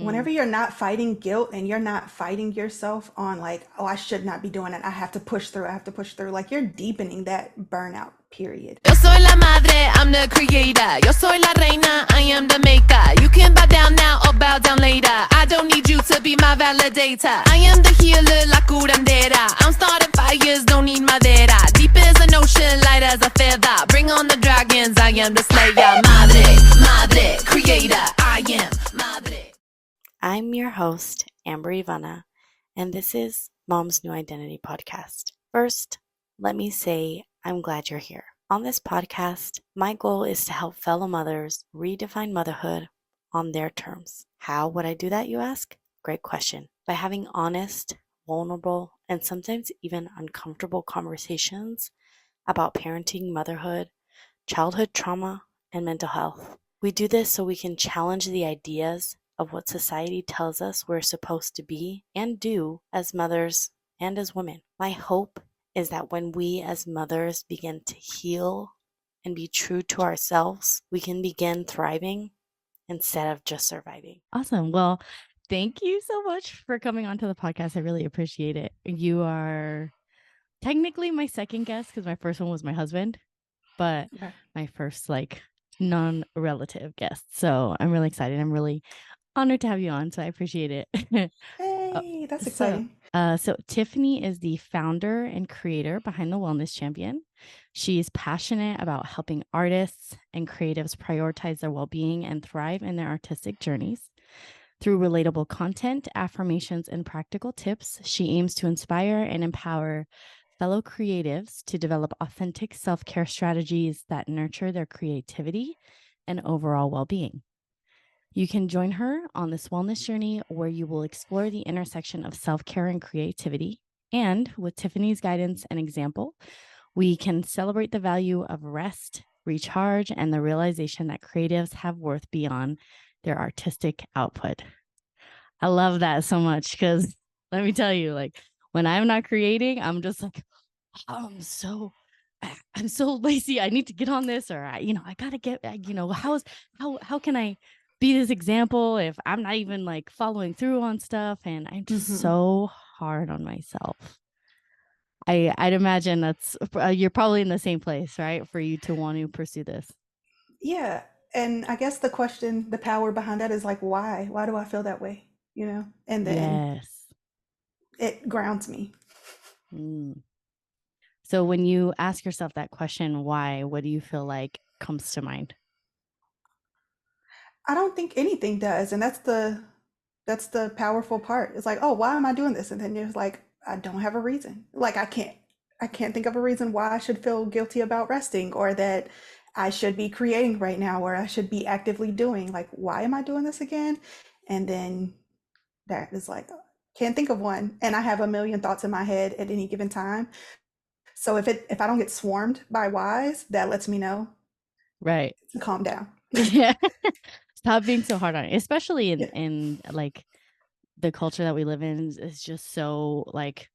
Mm. whenever you're not fighting guilt and you're not fighting yourself on like, oh, I should not be doing it. I have to push through. I have to push through. Like you're deepening that burnout period. Yo soy la madre, I'm the creator. Yo soy la reina, I am the maker. You can bow down now or bow down later. I don't need you to be my validator. I am the healer, la curandera. I'm starting fires, don't need madera. Deep as an ocean, light as a feather. Bring on the dragons, I am the slayer. Madre, madre, creator, I am madre. I'm your host, Amber Ivana, and this is Mom's New Identity podcast. First, let me say I'm glad you're here. On this podcast, my goal is to help fellow mothers redefine motherhood on their terms. How would I do that, you ask? Great question. By having honest, vulnerable, and sometimes even uncomfortable conversations about parenting, motherhood, childhood trauma, and mental health. We do this so we can challenge the ideas of what society tells us we're supposed to be and do as mothers and as women. My hope is that when we as mothers begin to heal and be true to ourselves, we can begin thriving instead of just surviving. Awesome. Well, thank you so much for coming onto the podcast. I really appreciate it. You are technically my second guest because my first one was my husband, but my first non-relative guest. So I'm really excited. I'm really honored to have you on. So I appreciate it. Hey, that's exciting. So Tiffany is the founder and creator behind the Wellness Champion. She's passionate about helping artists and creatives prioritize their well-being and thrive in their artistic journeys. Through relatable content, affirmations, and practical tips, she aims to inspire and empower fellow creatives to develop authentic self-care strategies that nurture their creativity and overall well-being. You can join her on this wellness journey where you will explore the intersection of self-care and creativity. And with Tiffany's guidance and example, we can celebrate the value of rest, recharge, and the realization that creatives have worth beyond their artistic output. I love that so much because let me tell you, like when I'm not creating, I'm just like, I'm so lazy. I need to get on this, or I gotta get, how can I be this example if I'm not even like following through on stuff? And I'm just so hard on myself. I'd imagine that's you're probably in the same place, right? For you to want to pursue this. Yeah. And I guess the question, the power behind that is like, why? Why do I feel that way? And then it grounds me. So when you ask yourself that question, why, what do you feel like comes to mind? I don't think anything does. And that's the powerful part. It's like, oh, why am I doing this? And then you're like, I don't have a reason. Like I can't think of a reason why I should feel guilty about resting or that I should be creating right now or I should be actively doing. Like, why am I doing this again? And then that is like, can't think of one. And I have a million thoughts in my head at any given time. So if I don't get swarmed by whys, that lets me know. Right. To calm down. Yeah. Stop being so hard on it, especially in like the culture that we live in is just so like,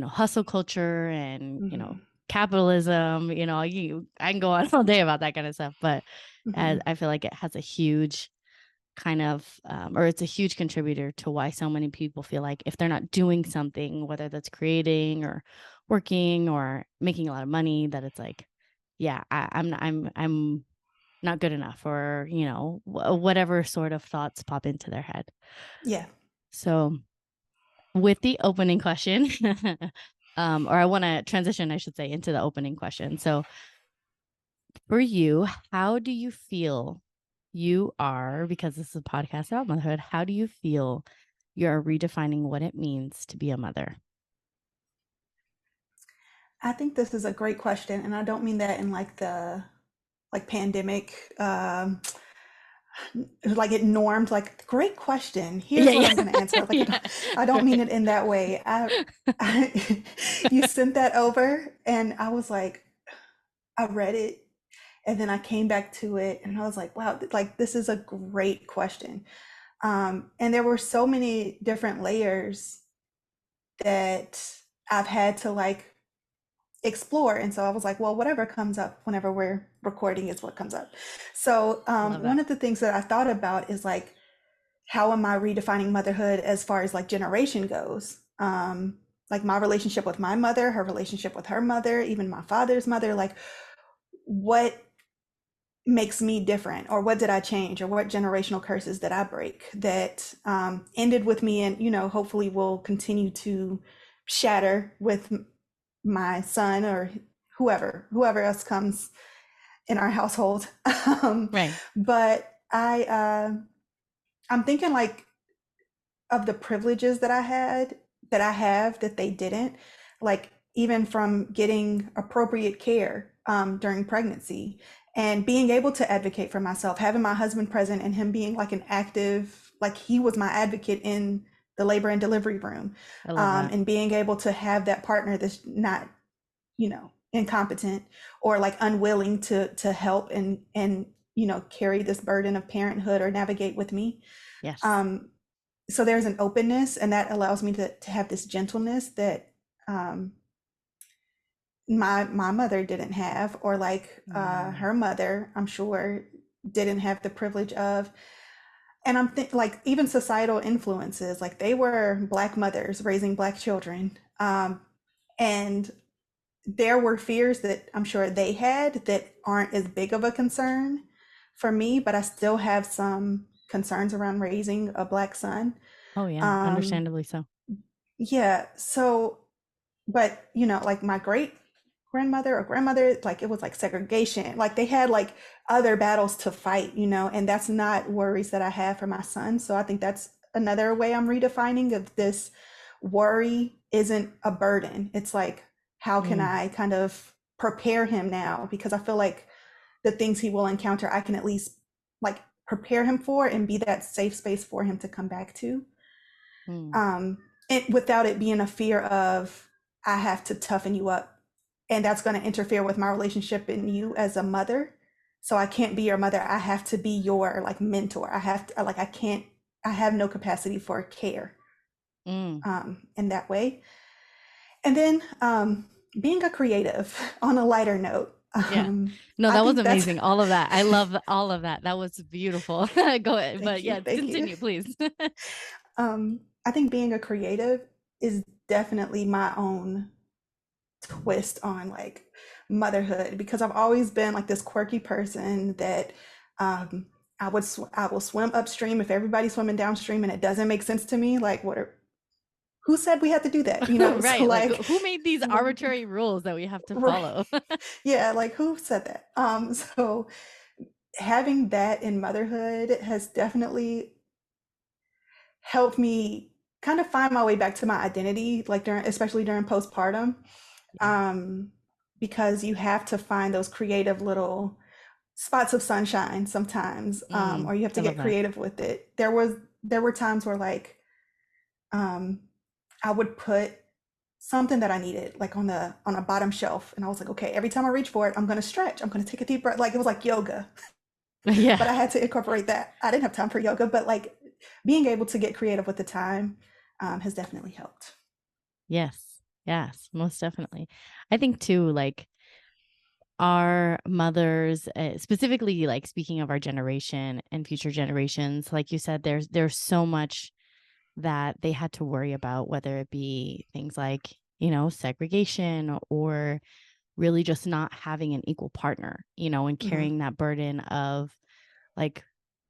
hustle culture and, capitalism, I can go on all day about that kind of stuff, but I feel like it has a huge kind of, or it's a huge contributor to why so many people feel like if they're not doing something, whether that's creating or working or making a lot of money, that it's like, yeah, I'm not good enough, or whatever sort of thoughts pop into their head. Yeah. So with the opening question, or I want to transition, I should say, into the opening question. So for you, how do you feel you are, because this is a podcast about motherhood, how do you feel you're redefining what it means to be a mother? I think this is a great question. And I don't mean that in like the pandemic, like it normed, like great question. Here's what I'm going to answer. Like I don't mean it in that way. You sent that over and I was like, I read it and then I came back to it and I was like, wow, like this is a great question. And there were so many different layers that I've had to like explore. And so I was like, well, whatever comes up whenever we're recording is what comes up. So one of the things that I thought about is like, how am I redefining motherhood as far as like generation goes? Like my relationship with my mother, her relationship with her mother, even my father's mother, like what makes me different, or what did I change, or what generational curses did I break that ended with me, and hopefully will continue to shatter with my son or whoever else comes in our household. Right. But I'm thinking like of the privileges that I had, that I have, that they didn't, like even from getting appropriate care during pregnancy, and being able to advocate for myself, having my husband present and him being like an active, like he was my advocate in the labor and delivery room, I love that. and being able to have that partner that's not, incompetent or like unwilling to help and carry this burden of parenthood or navigate with me. Yes. So there's an openness, and that allows me to have this gentleness that my mother didn't have, or like her mother, I'm sure, didn't have the privilege of. And I'm like even societal influences, like they were Black mothers raising Black children, and there were fears that I'm sure they had that aren't as big of a concern for me, but I still have some concerns around raising a Black son. Oh yeah, understandably so. Yeah. So, but like my great grandmother or grandmother, like it was like segregation. Like they had like other battles to fight, and that's not worries that I have for my son. So I think that's another way I'm redefining of this. Worry isn't a burden. It's like, how can I kind of prepare him now? Because I feel like the things he will encounter, I can at least like prepare him for and be that safe space for him to come back to. And without it being a fear of, I have to toughen you up, and that's going to interfere with my relationship in you as a mother. So I can't be your mother. I have to be your like mentor. I have to, like, I have no capacity for care in that way. And then being a creative on a lighter note. Yeah. No, that was amazing. All of that. I love all of that. That was beautiful. Go ahead. But yeah, continue, please. I think being a creative is definitely my own twist on like motherhood, because I've always been like this quirky person that I will swim upstream if everybody's swimming downstream and it doesn't make sense to me. Like, who said we had to do that? Right. So like who made these arbitrary rules that we have to follow? Yeah, like who said that? So having that in motherhood has definitely helped me kind of find my way back to my identity, like especially during postpartum. Because you have to find those creative little spots of sunshine sometimes, or you have to get creative with it. There were times where like I would put something that I needed like on a bottom shelf, and I was like, okay, every time I reach for it, I'm going to stretch, I'm going to take a deep breath. Like it was like yoga. Yeah. But I had to incorporate that. I didn't have time for yoga, but like being able to get creative with the time has definitely helped. Yes, most definitely. I think too, like our mothers, specifically, like speaking of our generation and future generations, like you said, there's so much that they had to worry about, whether it be things like, segregation, or really just not having an equal partner, and carrying that burden of like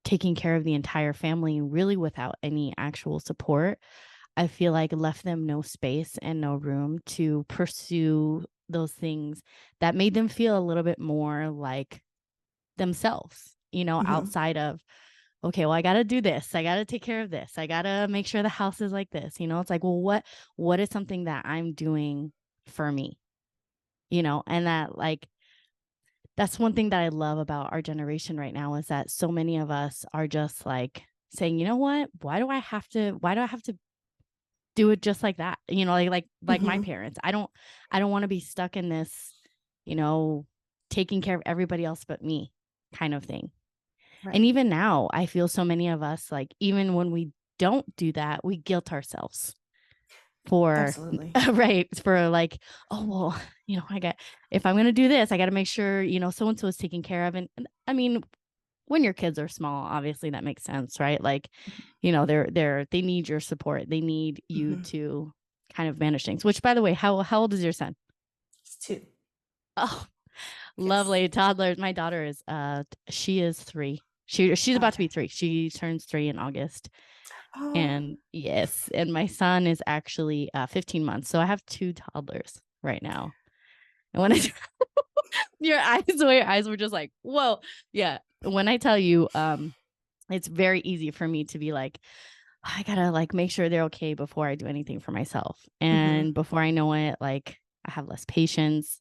taking care of the entire family really without any actual support. I feel like left them no space and no room to pursue those things that made them feel a little bit more like themselves, outside of, okay, well, I got to do this. I got to take care of this. I got to make sure the house is like this. It's like, well, what is something that I'm doing for me, and that like, that's one thing that I love about our generation right now, is that so many of us are just like saying, you know what, why do I have to do it just like that? Like my parents. I don't want to be stuck in this, taking care of everybody else but me kind of thing. Right. And even now, I feel so many of us, like, even when we don't do that, we guilt ourselves for, absolutely, right, for like, oh, well, if I'm going to do this, I got to make sure, so-and-so is taken care of. And I mean, when your kids are small, obviously that makes sense, right? Like, they need your support. They need you to kind of manage things, which, by the way, how old is your son? It's two. Oh, Yes. lovely toddlers. My daughter is, she is 3. She's about to be Okay. 3. She turns 3 in August. Oh. And yes, and my son is actually 15 months. So I have 2 toddlers right now. And when I your eyes were just like, whoa. Yeah. When I tell you, it's very easy for me to be like, I gotta like make sure they're okay before I do anything for myself. And before I know it, like I have less patience.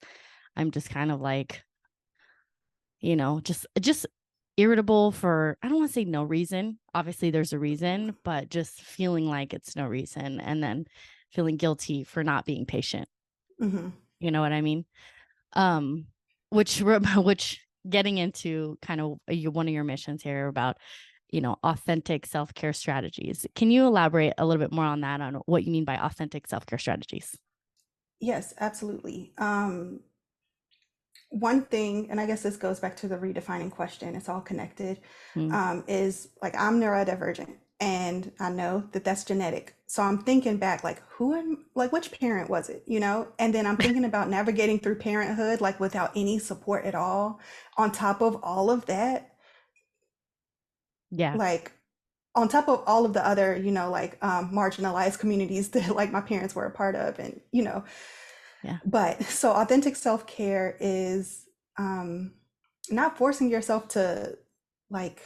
I'm just kind of like, just irritable for, I don't want to say no reason. Obviously there's a reason, but just feeling like it's no reason and then feeling guilty for not being patient. You know what I mean? Um, which getting into kind of one of your missions here about, authentic self-care strategies. Can you elaborate a little bit more on that, on what you mean by authentic self-care strategies? Yes, absolutely. One thing, and I guess this goes back to the redefining question, it's all connected, Mm. is like I'm neurodivergent and I know that that's genetic. So I'm thinking back, like, which parent was it, And then I'm thinking about navigating through parenthood, like without any support at all. On top of all of that, Yeah. like, on top of all of the other, like marginalized communities that like my parents were a part of, and, Yeah. But so authentic self-care is not forcing yourself to like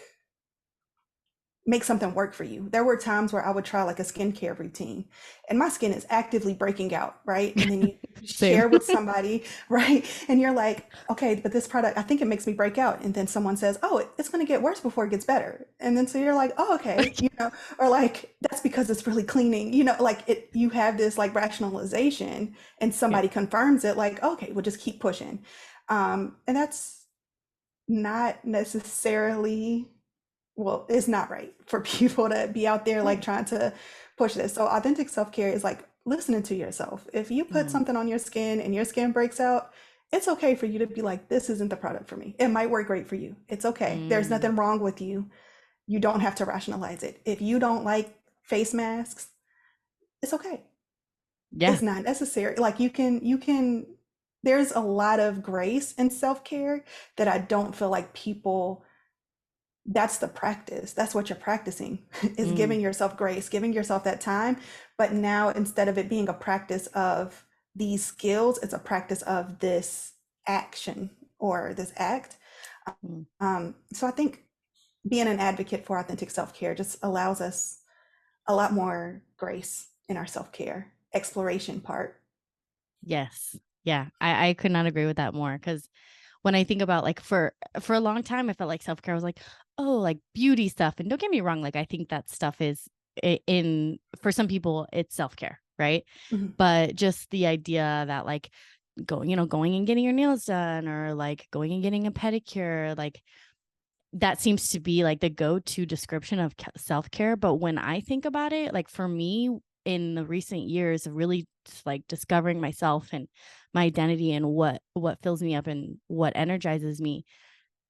make something work for you. There were times where I would try like a skincare routine and my skin is actively breaking out, right? And then you Same. share with somebody, right? And you're like, okay, but this product, I think it makes me break out. And then someone says, oh, it's going to get worse before it gets better. And then so you're like, oh, okay, or like, that's because it's really cleaning, like you have this like rationalization and Yeah. somebody confirms it, like, okay, we'll just keep pushing. And that's not necessarily, well, it's not right for people to be out there like trying to push this. So authentic self-care is like listening to yourself. If you put Mm. something on your skin and your skin breaks out, it's okay for you to be like, this isn't the product for me. It might work great for you. It's okay. There's Mm. nothing wrong with you. You don't have to rationalize it. If you don't like face masks, it's okay. Yeah. It's not necessary. Like you can there's a lot of grace in self-care that I don't feel like people, that's the practice. That's what you're practicing is Mm. giving yourself grace, giving yourself that time. But now instead of it being a practice of these skills, it's a practice of this action or this act. Mm. So I think being an advocate for authentic self-care just allows us a lot more grace in our self-care exploration part. Yes. Yeah. I could not agree with that more, because when I think about like for a long time, I felt like self-care was like, oh, like beauty stuff. And don't get me wrong, like I think that stuff is in for some people it's self-care, right? Mhm. But just the idea that like going and getting your nails done, or like going and getting a pedicure, like that seems to be like the go-to description of self-care. But when I think about it, like for me, in the recent years of really like discovering myself and my identity and what fills me up and what energizes me,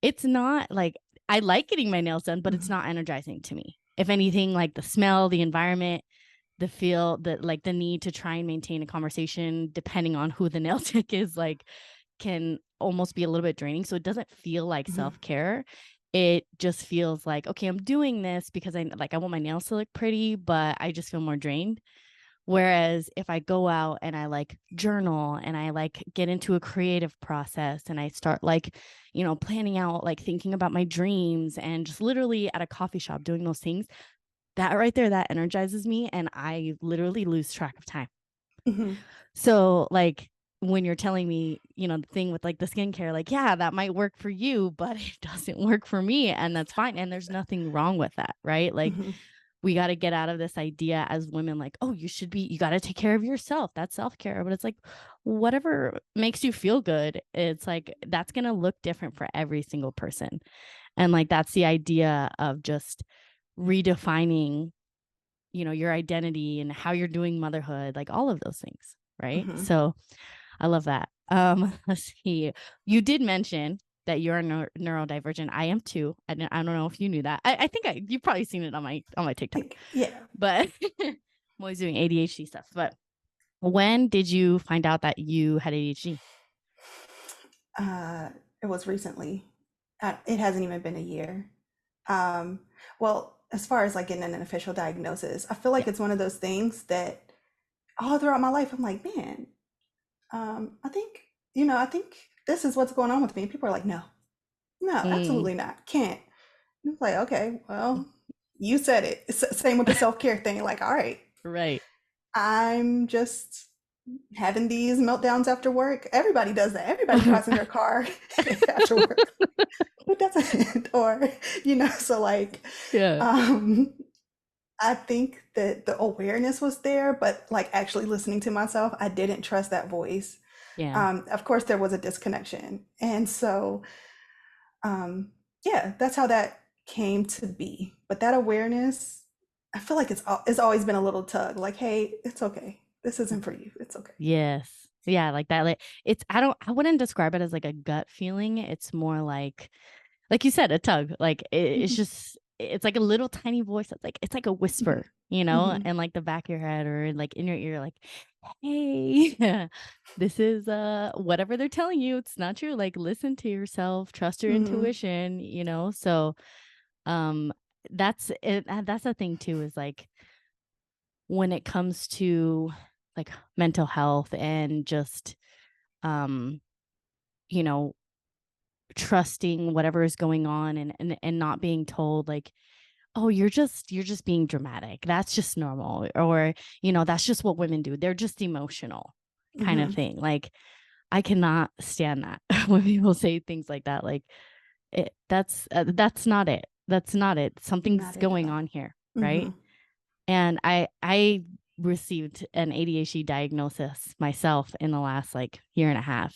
it's not like, I like getting my nails done, but it's Mhm. not energizing to me. If anything, like the smell, the environment, the feel, the like the need to try and maintain a conversation depending on who the nail tech is, like can almost be a little bit draining. So it doesn't feel like Mhm. self-care. It just feels like, okay, I'm doing this because I want my nails to look pretty, but I just feel more drained. Whereas if I go out and I like journal and I like get into a creative process and I start like, planning out, like thinking about my dreams and just literally at a coffee shop doing those things, that right there, that energizes me and I literally lose track of time. Mhm. So like when you're telling me, the thing with like the skincare, like, yeah, that might work for you, but it doesn't work for me. And that's fine. And there's nothing wrong with that, right? Like Mhm. we got to get out of this idea as women, like, oh, you got to take care of yourself. That's self-care. But it's like, whatever makes you feel good, it's like, that's going to look different for every single person. And like, that's the idea of just redefining, your identity and how you're doing motherhood, like all of those things. Right. Mhm. So I love that. Let's see. You did mention that you're a neurodivergent. I am too. I don't know if you knew that. I think you've probably seen it on my TikTok. Yeah. But I'm always doing ADHD stuff. But when did you find out that you had ADHD? It was recently. It hasn't even been a year. Well, as far as like getting an official diagnosis, I feel like Yeah. it's one of those things that all throughout my life, I'm like, man, I think, I think this is what's going on with me. And people are like, no, absolutely not. Can't. And it's like, okay, well, you said it. Same with the self-care thing. Like, all right, Right. I'm just having these meltdowns after work. Everybody does that. Everybody cries in their car after work. Who doesn't? Or, so like, Yeah. I think that the awareness was there, but like actually listening to myself, I didn't trust that voice. Yeah. Of course, there was a disconnection. And so, yeah, that's how that came to be. But that awareness, I feel like it's always been a little tug, like, hey, it's okay. This isn't for you. It's okay. Yes. Yeah, like that. Like I wouldn't describe it as like a gut feeling. It's more like you said, a tug. Like it's Mhm, just it's like a little tiny voice that's like it's like a mhm, whisper, mhm, and like the back of your head or like in your ear, like, hey, this is whatever they're telling you, it's not true. Like listen to yourself, trust your mhm, intuition. So um that's it. That's the thing too, is like when it comes to like mental health and just um you know trusting whatever is going on and not being told like, oh, you're just being dramatic, that's just normal, or that's just what women do, they're just emotional, kind of mhm. thing. Like I cannot stand that when people say things like that. Like that's not it, something's Not it at going all. on here, right? Mhm, And I received an ADHD diagnosis myself in the last like year and a half.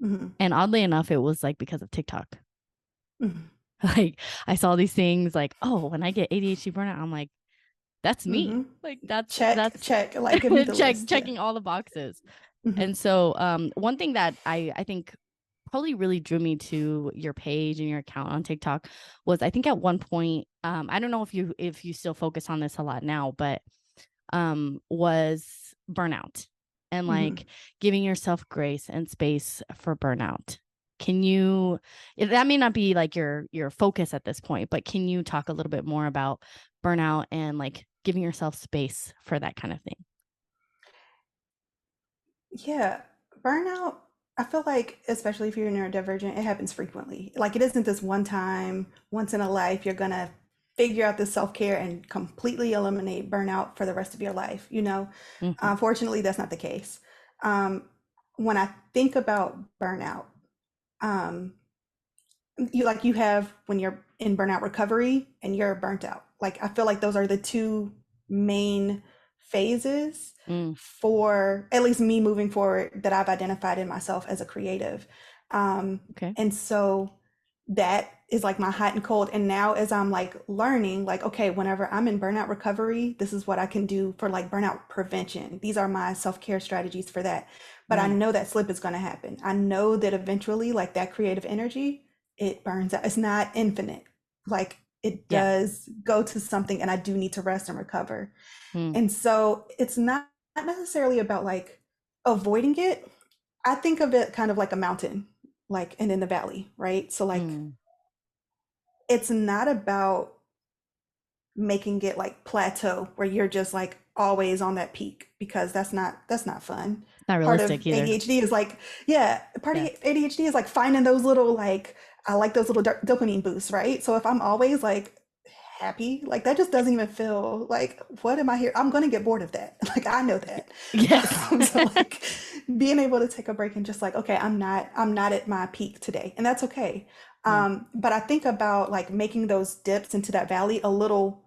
mhm, And oddly enough, it was like because of TikTok. mhm, Like I saw these things like, oh, when I get ADHD burnout, I'm like, that's me. mhm. Like that's Check, check. Like, give me the list. Yeah. checking all the boxes. Mhm, And so one thing that I think probably really drew me to your page and your account on TikTok was, I think at one point, I don't know if you still focus on this a lot now, but was burnout and mhm. like giving yourself grace and space for burnout. Can you, that may not be like your focus at this point, but can you talk a little bit more about burnout and like giving yourself space for that kind of thing? Yeah, burnout, I feel like, especially if you're neurodivergent, it happens frequently. Like, it isn't this one time, once in a life, you're gonna figure out the self-care and completely eliminate burnout for the rest of your life, Hmm. Unfortunately, that's not the case. Um, when I think about burnout, um, you have when you're in burnout recovery and you're burnt out. Like, I feel like those are the two main phases Mm, for at least me moving forward that I've identified in myself as a creative. okay. And so that is like my hot and cold. And now as I'm like learning, like, okay, whenever I'm in burnout recovery, this is what I can do for like burnout prevention. These are my self-care strategies for that. But I Right. know that slip is going to happen. I know that eventually, like that creative energy, it burns out. It's not infinite. Like it Yeah. does go to something, and I do need to rest and recover. Mm, And so it's not necessarily about like avoiding it. I think of it kind of like a mountain, like, and in the valley, right? So like mm. it's not about making it like plateau where you're just like always on that peak, because that's not fun. It's not Part of realistic either. ADHD is like, yeah, part of Yeah. ADHD is like finding those little like, I like those little dopamine boosts, right? So if I'm always like happy, like that just doesn't even feel like, what am I here? I'm gonna get bored of that. Like I know that. Yes. So like being able to take a break and just like, okay, I'm not at my peak today, and that's okay. Mm, But I think about like making those dips into that valley a little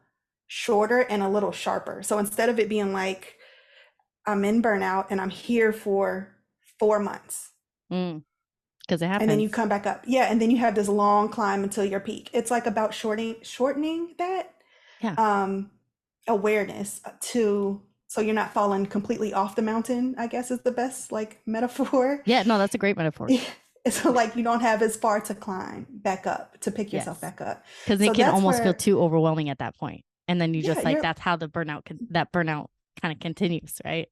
shorter and a little sharper. So instead of it being like I'm in burnout and I'm here for 4 months, mm. Because it and then you happens. come back up, yeah, and then you have this long climb until your peak. It's like about shortening that Yeah. um, awareness to, so you're not falling completely off the mountain, I guess is the best like metaphor. Yeah. No, that's a great metaphor. It's like you don't have as far to climb back up to pick yourself Yes. back up. Because So it can that's almost feel where, too overwhelming at that point. And then you yeah, just like, you're that's how the that burnout kind of continues, right?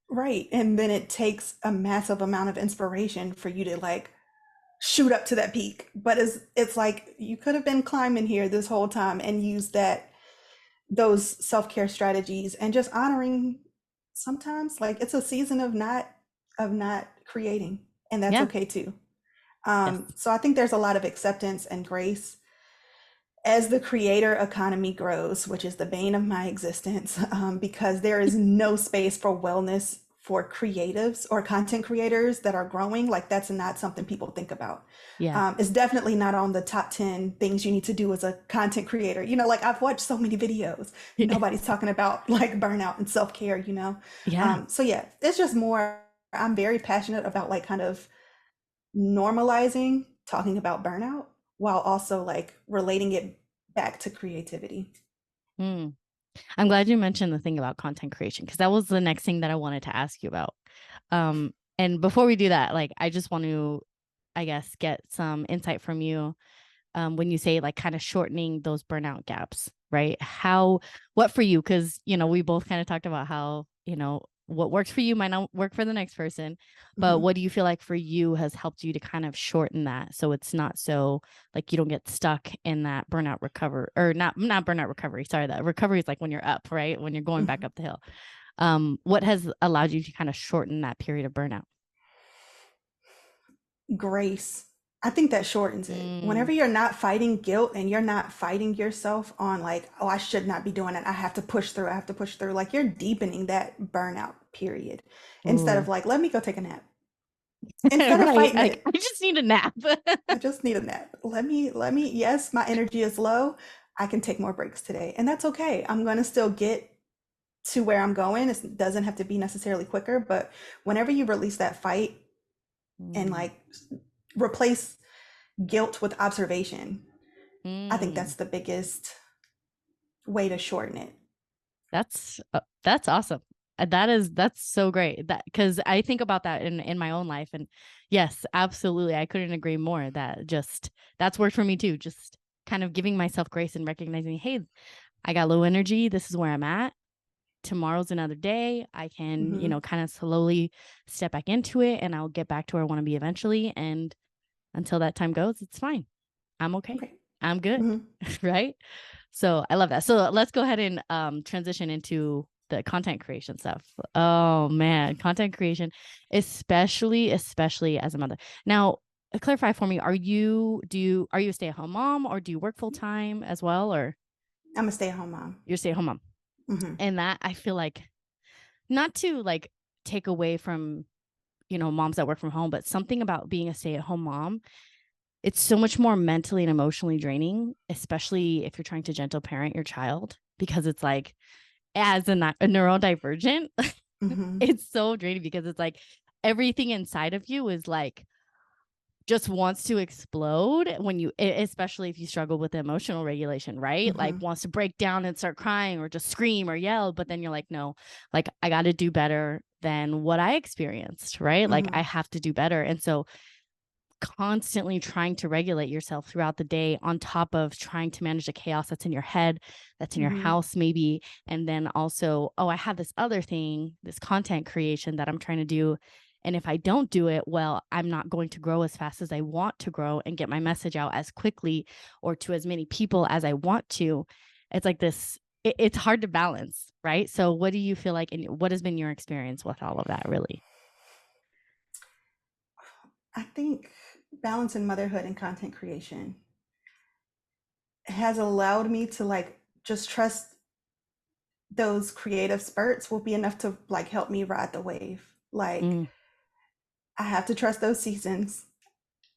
right. And then it takes a massive amount of inspiration for you to like shoot up to that peak. But it's like you could have been climbing here this whole time and used those self-care strategies and just honoring sometimes like it's a season of not creating, and that's Yeah. okay too. Yes. So I think there's a lot of acceptance and grace as the creator economy grows, which is the bane of my existence, because there is no space for wellness for creatives or content creators that are growing. Like that's not something people think about. Yeah. It's definitely not on the top 10 things you need to do as a content creator. Like I've watched so many videos, nobody's talking about like burnout and self-care. Yeah. So yeah, it's just more, I'm very passionate about like kind of normalizing talking about burnout while also like relating it back to creativity. Mm. I'm glad you mentioned the thing about content creation because that was the next thing that I wanted to ask you about. And before we do that, like I just want to, I guess, get some insight from you when you say like kind of shortening those burnout gaps, right? What for you? Because, we both kind of talked about how, what works for you might not work for the next person. But Mhm. what do you feel like for you has helped you to kind of shorten that so it's not so like you don't get stuck in that burnout recovery or not burnout recovery. Sorry, that recovery is like when you're up, right? When you're going back Mhm. up the hill. What has allowed you to kind of shorten that period of burnout? Grace. I think that shortens it. Mm, Whenever you're not fighting guilt and you're not fighting yourself on like, oh, I should not be doing it. I have to push through. I have to push through. Like you're deepening that burnout period instead of ooh. like, let me go take a nap. Instead of Right. fighting Like it, I just need a nap. I just need a nap. Yes, my energy is low. I can take more breaks today. And that's okay. I'm going to still get to where I'm going. It doesn't have to be necessarily quicker, but whenever you release that fight and Mm, like replace guilt with observation, I think mm. that's the biggest way to shorten it. That's awesome. That's so great. That because I think about that in my own life, and yes, absolutely, I couldn't agree more. That's worked for me too. Just kind of giving myself grace and recognizing, hey, I got low energy. This is where I'm at. Tomorrow's another day. I can, Hmm. kind of slowly step back into it, and I'll get back to where I want to be eventually. And until that time goes, it's fine. I'm okay. Right. I'm good. Hmm. Right. So I love that. So let's go ahead and transition into the content creation stuff. Oh man, content creation, especially as a mother. Now, clarify for me, are you a stay-at-home mom or do you work full time as well, or I'm a stay-at-home mom. you're a stay-at-home mom? Hmm. And that I feel like not to like take away from, moms that work from home, but something about being a stay-at-home mom, it's so much more mentally and emotionally draining, especially if you're trying to gentle parent your child, because it's like, as a neurodivergent, Hmm. it's so draining because it's like everything inside of you is like just wants to explode when especially if you struggle with emotional regulation, right? Like Hmm. wants to break down and start crying or just scream or yell. But then you're like, no, like I got to do better than what I experienced, right? Like I Hmm. have to do better. And so constantly trying to regulate yourself throughout the day on top of trying to manage the chaos that's in your head, that's in your Hmm. house maybe, and then also, oh, I have this other thing, this content creation that I'm trying to do, and if I don't do it well, I'm not going to grow as fast as I want to grow and get my message out as quickly or to as many people as I want to. It's like this, it's hard to balance, right? So what do you feel like, and what has been your experience with all of that, really? I think balancing motherhood and content creation has allowed me to like just trust those creative spurts will be enough to like help me ride the wave. Like Mm, I have to trust those seasons.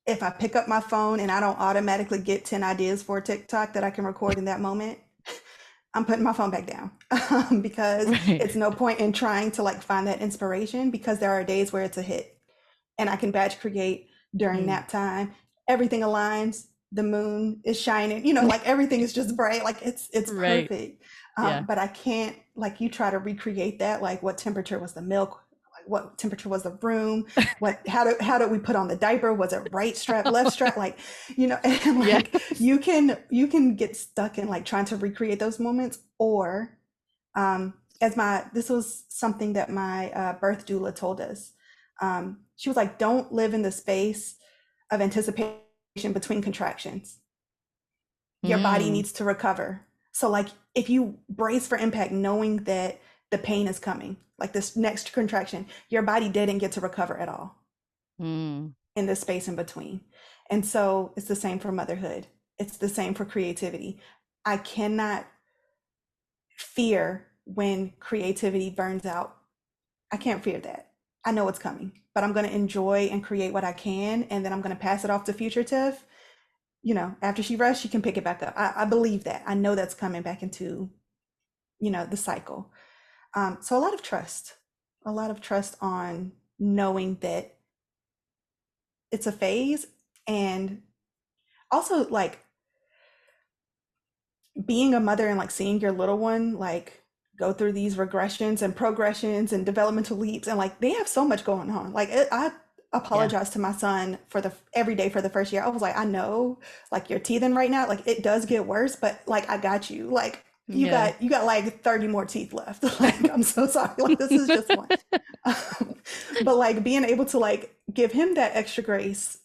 If I pick up my phone and I don't automatically get 10 ideas for TikTok that I can record in that moment, I'm putting my phone back down because right. it's no point in trying to like find that inspiration because there are days where it's a hit and I can batch create during Mm, nap time. Everything aligns. The moon is shining, like everything is just bright. Like it's right. perfect. Yeah. But I can't like you try to recreate that. Like what temperature was the milk? what temperature was the room? How did we put on the diaper? Was it right strap, left strap? Like, and like Yes. you can get stuck in like trying to recreate those moments, or this was something that my birth doula told us. She was like, don't live in the space of anticipation between contractions. Your body Mm, needs to recover. So like if you brace for impact, knowing that the pain is coming, like this next contraction, your body didn't get to recover at all mm, in the space in between. And so it's the same for motherhood. It's the same for creativity. I cannot fear when creativity burns out. I can't fear that. I know it's coming, but I'm going to enjoy and create what I can. And then I'm going to pass it off to future Tiff. After she rests, she can pick it back up. I believe that. I know that's coming back into, the cycle. So a lot of trust on knowing that it's a phase, and also like being a mother and like seeing your little one like go through these regressions and progressions and developmental leaps, and like they have so much going on. Like I yeah. apologize to my son for the every day for the first year. I was like, I know like you're teething right now, like it does get worse, but like I got you. Like Yeah. you got like 30 more teeth left. Like I'm so sorry, like this is just one. But like being able to like give him that extra grace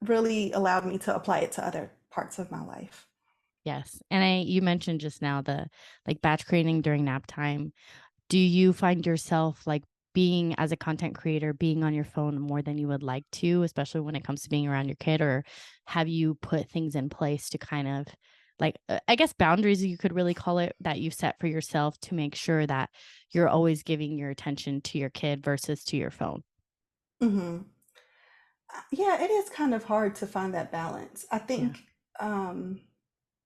really allowed me to apply it to other parts of my life. Yes. And you mentioned just now the like batch creating during nap time. Do you find yourself like being as a content creator, being on your phone more than you would like to, especially when it comes to being around your kid? Or have you put things in place to kind of like, I guess boundaries, you could really call it, that you set for yourself to make sure that you're always giving your attention to your kid versus to your phone? Hmm. Yeah, it is kind of hard to find that balance. I Yeah. think,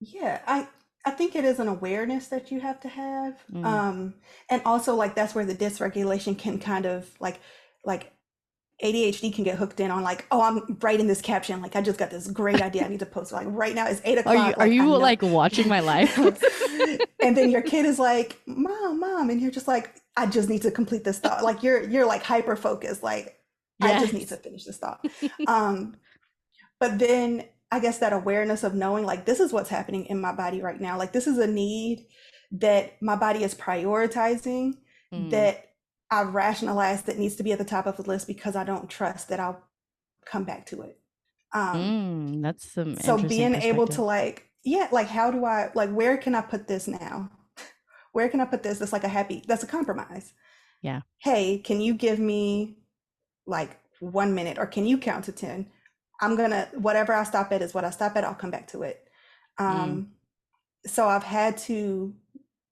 yeah, I think it is an awareness that you have to have, Mm. and also like that's where the dysregulation can kind of like ADHD can get hooked in on like, oh, I'm writing this caption, like I just got this great idea I need to post. Like right now it's 8 o'clock, Are like I you know. like watching my life? And then your kid is like, mom, and you're just like, I just need to complete this thought. Like you're like hyper focused, like I just need to Yes. finish this thought. Um, but then I guess that awareness of knowing like this is what's happening in my body right now. Like this is a need that my body is prioritizing, Mm. that I rationalize that needs to be at the top of the list because I don't trust that I'll come back to it. Um, That's some so interesting being able perspective. to like, yeah, like how do I like where can I put this now? Where can I put this? That's a compromise. Yeah. Hey, can you give me like 1 minute, or can you count to 10? Whatever I stop at is what I stop at. I'll come back to it. Mm. Um, so I've had to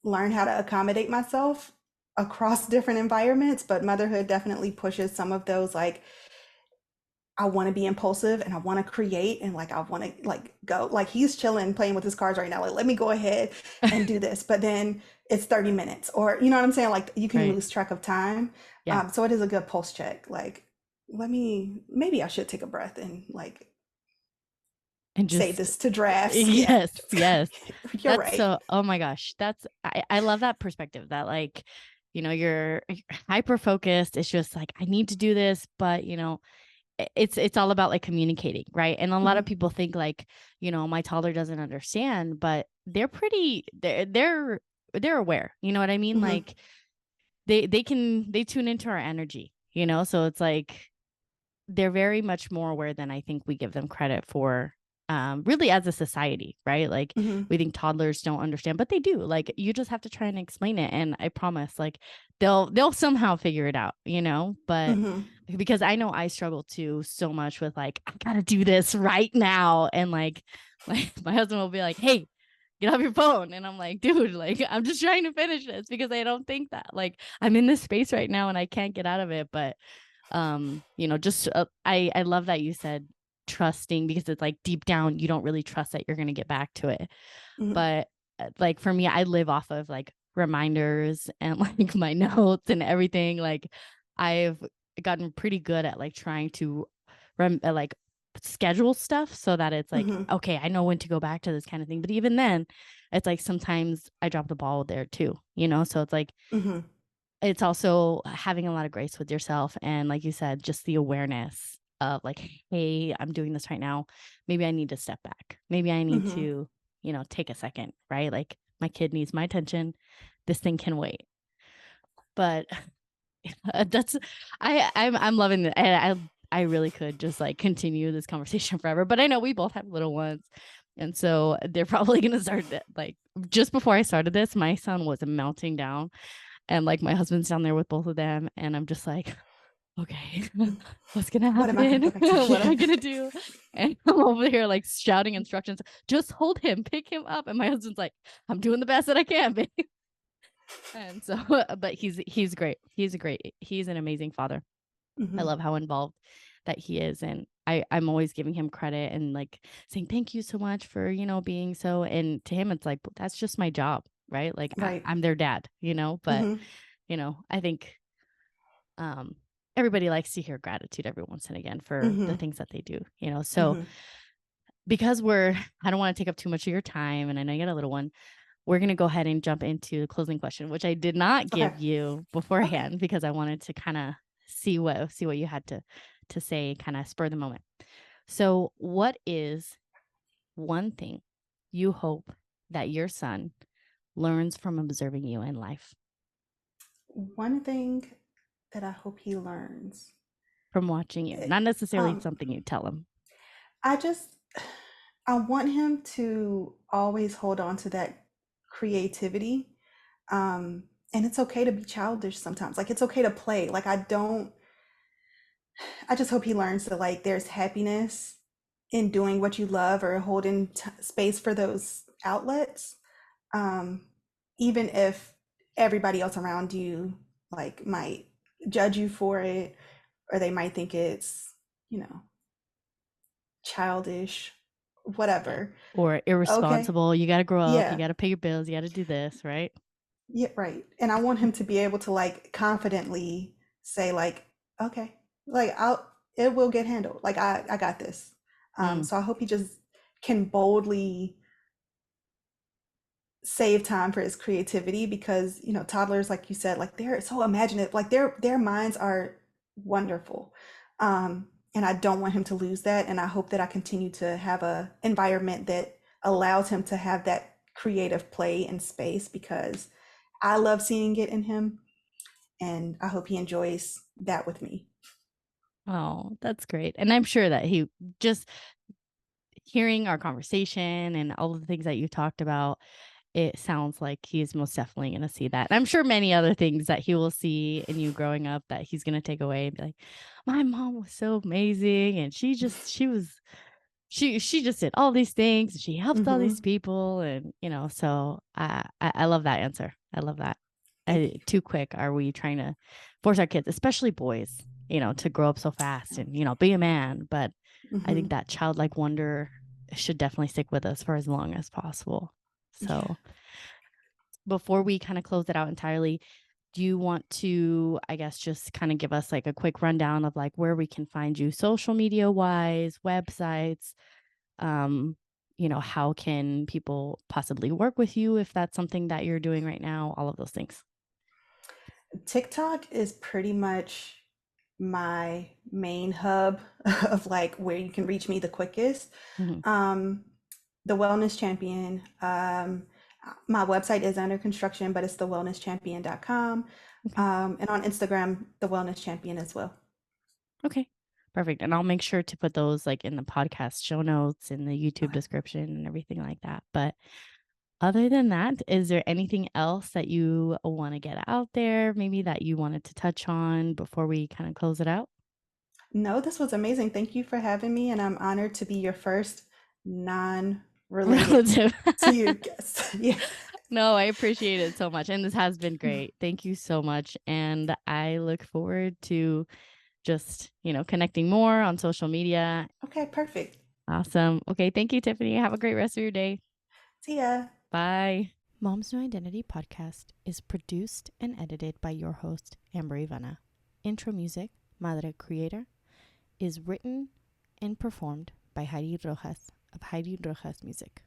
learn how to accommodate myself across different environments, but motherhood definitely pushes some of those like I want to be impulsive and I want to create and like I want to like go like he's chilling playing with his cards right now, like let me go ahead and do this, but then it's 30 minutes, or you know what I'm saying, like you can Right. lose track of time. Yeah. So it is a good pulse check, like maybe I should take a breath and like And save just this to drafts. Yeah. yes, yes. You're That's right. so, oh my gosh. I love that perspective that like, you're hyper focused. It's just like, I need to do this, but it's all about like communicating, right? And a lot of Mhm. people think like, my toddler doesn't understand, but they're aware. You know what I mean? Mhm. Like they tune into our energy, so it's like they're very much more aware than I think we give them credit for. Really as a society, right? Like Mhm. we think toddlers don't understand, but they do. Like you just have to try and explain it. And I promise, like they'll somehow figure it out, but Mhm. because I know I struggle too so much with like, I gotta do this right now. And like my husband will be like, hey, get off your phone. And I'm like, dude, like I'm just trying to finish this because I don't think that like I'm in this space right now and I can't get out of it. But just I love that you said trusting, because it's like deep down you don't really trust that you're going to get back to it. Mhm. But like for me, I live off of like reminders and like my notes and everything. Like I've gotten pretty good at like trying to like schedule stuff so that it's like, Mhm. okay, I know when to go back to this kind of thing. But even then, it's like sometimes I drop the ball there too, so it's like Mhm. it's also having a lot of grace with yourself. And like you said, just the awareness of like, hey, I'm doing this right now. Maybe I need to step back. Maybe I need to, take a second, right? Like my kid needs my attention. This thing can wait. But that's I'm loving it. I really could just like continue this conversation forever. But I know we both have little ones. And so they're probably gonna start like just before I started this, my son was melting down. And like my husband's down there with both of them. And I'm just like, okay, what's gonna What am I going happen? to go back to? What am I gonna do? And I'm over here like shouting instructions. Just hold him, pick him up. And my husband's like, I'm doing the best that I can, babe. And so, but he's great. He's an amazing father. I love how involved that he is. And I'm always giving him credit and like saying, thank you so much for, being so, and to him, it's like, that's just my job, right? Like Right. I'm their dad, but I think, everybody likes to hear gratitude every once and again for the things that they do, so because I don't want to take up too much of your time and I know you got a little one, we're going to go ahead and jump into the closing question, which I did not give you beforehand because I wanted to kind of see what you had to say, kind of spur the moment. So what is one thing you hope that your son learns from observing you in life? One thing that I hope he learns from watching you, not necessarily something you tell him. I want him to always hold on to that creativity. And it's okay to be childish sometimes. Like it's okay to play. Like I just hope he learns that like there's happiness in doing what you love or holding space for those outlets. Even if everybody else around you like might judge you for it, or they might think it's, childish, whatever. Or irresponsible. Okay. You got to grow up. You got to pay your bills. You got to do this, right? Yeah, right. And I want him to be able to like confidently say like, okay, like it will get handled. Like I got this. So I hope he just can boldly save time for his creativity because, toddlers, like you said, like they're so imaginative, like their minds are wonderful. And I don't want him to lose that. And I hope that I continue to have a environment that allows him to have that creative play and space because I love seeing it in him. And I hope he enjoys that with me. Oh, that's great. And I'm sure that he just hearing our conversation and all of the things that you talked about, it sounds like he's most definitely going to see that. And I'm sure many other things that he will see in you growing up that he's going to take away and be like, my mom was so amazing. And she just did all these things. And she helped all these people. And, so I love that answer. I love that. Too quick are we trying to force our kids, especially boys, to grow up so fast and, be a man. But I think that childlike wonder should definitely stick with us for as long as possible. So before we kind of close it out entirely, do you want to, I guess, just kind of give us like a quick rundown of like where we can find you social media wise, websites, how can people possibly work with you if that's something that you're doing right now, all of those things? TikTok is pretty much my main hub of like where you can reach me the quickest. The Wellness Champion. My website is under construction, but it's thewellnesschampion.com. Okay. And on Instagram, the Wellness Champion as well. Okay, perfect. And I'll make sure to put those like in the podcast show notes, in the YouTube description and everything like that. But other than that, is there anything else that you want to get out there, maybe that you wanted to touch on before we kind of close it out? No, this was amazing. Thank you for having me. And I'm honored to be your first non-related to you guest. Yeah. No, I appreciate it so much. And this has been great. Thank you so much. And I look forward to just, connecting more on social media. Okay, perfect. Awesome. Okay. Thank you, Tiffany. Have a great rest of your day. See ya. Bye. Mom's New Identity podcast is produced and edited by your host, Amber Ivana. Intro music, Madre Creator, is written and performed by Heidi Rojas of Heidi Rojas Music.